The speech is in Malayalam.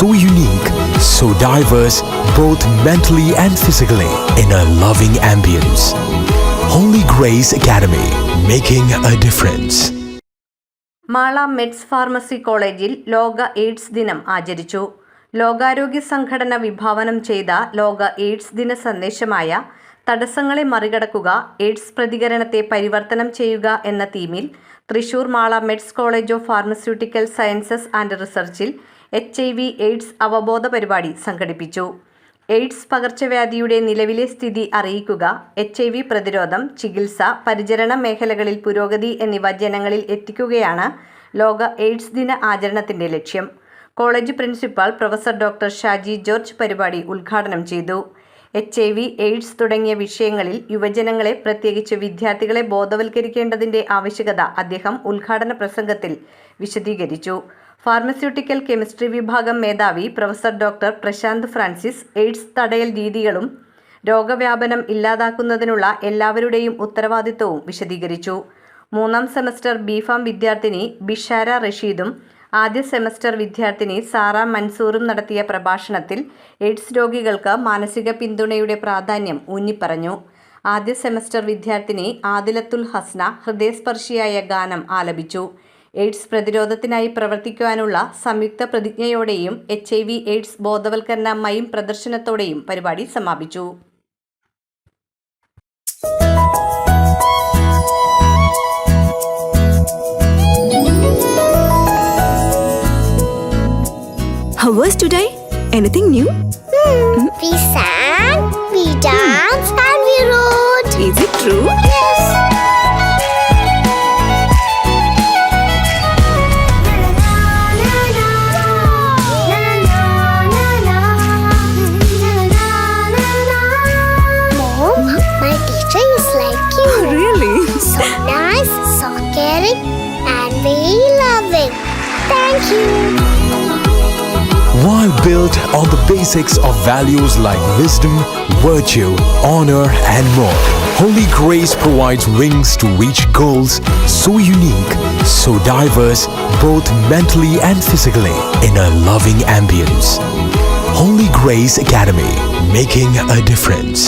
so unique, so diverse, both mentally and physically, in a loving ambience. Holy Grace Academy, making a difference. Mala meds pharmacy കോളേജിൽ ലോക എയ്ഡ്സ് ദിനം ആചരിച്ചു. ലോകാരോഗ്യ സംഘടന വിഭാവനം ചെയ്ത ലോക എയ്ഡ്സ് ദിന സന്ദേശമായ തടസ്സങ്ങളെ മറികടക്കുക, എയ്ഡ്സ് പ്രതികരണത്തെ പരിവർത്തനം ചെയ്യുക എന്ന തീമിൽ Thrissur Mala Meds college of pharmaceutical sciences and റിസർച്ചിൽ HIV എയ്ഡ്സ് അവബോധ പരിപാടി സംഘടിപ്പിച്ചു. എയ്ഡ്സ് പകർച്ചവ്യാധിയുടെ നിലവിലെ സ്ഥിതി അറിയിക്കുക, HIV പ്രതിരോധം, ചികിത്സ, പരിചരണ മേഖലകളിൽ പുരോഗതി എന്നിവ ജനങ്ങളിൽ എത്തിക്കുകയാണ് ലോക എയ്ഡ്സ് ദിന ആചരണത്തിൻ്റെ ലക്ഷ്യം. College principal professor doctor Shaji George പരിപാടി ഉദ്ഘാടനം ചെയ്തു. HIV എയ്ഡ്സ് തുടങ്ങിയ വിഷയങ്ങളിൽ യുവജനങ്ങളെ, പ്രത്യേകിച്ച് വിദ്യാർത്ഥികളെ ബോധവൽക്കരിക്കേണ്ടതിൻ്റെ ആവശ്യകത അദ്ദേഹം ഉദ്ഘാടന പ്രസംഗത്തിൽ വിശദീകരിച്ചു. ഫാർമസ്യൂട്ടിക്കൽ കെമിസ്ട്രി വിഭാഗം മേധാവി professor doctor Prashant Francis AIDS തടയൽ രീതികളും രോഗവ്യാപനം ഇല്ലാതാക്കുന്നതിനുള്ള എല്ലാവരുടെയും ഉത്തരവാദിത്വവും വിശദീകരിച്ചു. 3ാം സെമസ്റ്റർ ബിഫാം വിദ്യാർത്ഥിനി ബിഷാര റഷീദും ആദ്യ സെമസ്റ്റർ വിദ്യാർത്ഥിനി സാറ മൻസൂറും നടത്തിയ പ്രഭാഷണത്തിൽ എയ്ഡ്സ് രോഗികൾക്ക് മാനസിക പിന്തുണയുടെ പ്രാധാന്യം ഊന്നിപ്പറഞ്ഞു. ആദ്യ സെമസ്റ്റർ വിദ്യാർത്ഥിനി ആദിലത്തുൽ ഹസ്ന ഹൃദയസ്പർശിയായ ഗാനം ആലപിച്ചു. എയ്ഡ്സ് പ്രതിരോധത്തിനായി പ്രവർത്തിക്കുവാനുള്ള സംയുക്ത പ്രതിജ്ഞയോടെയും HIV എയ്ഡ്സ് ബോധവൽക്കരണ മൈം പ്രദർശനത്തോടെയും പരിപാടി സമാപിച്ചു. How was today? Anything new? We sang, we danced, and we wrote. Is it true? Yes. Mom, my teacher is like you. Really? So nice, so caring, and very loving. Thank you. While built on the basics of values like wisdom, virtue, honor, and more, Holy Grace provides wings to reach goals so unique, so diverse, both mentally and physically, in a loving ambience. Holy Grace Academy, making a difference.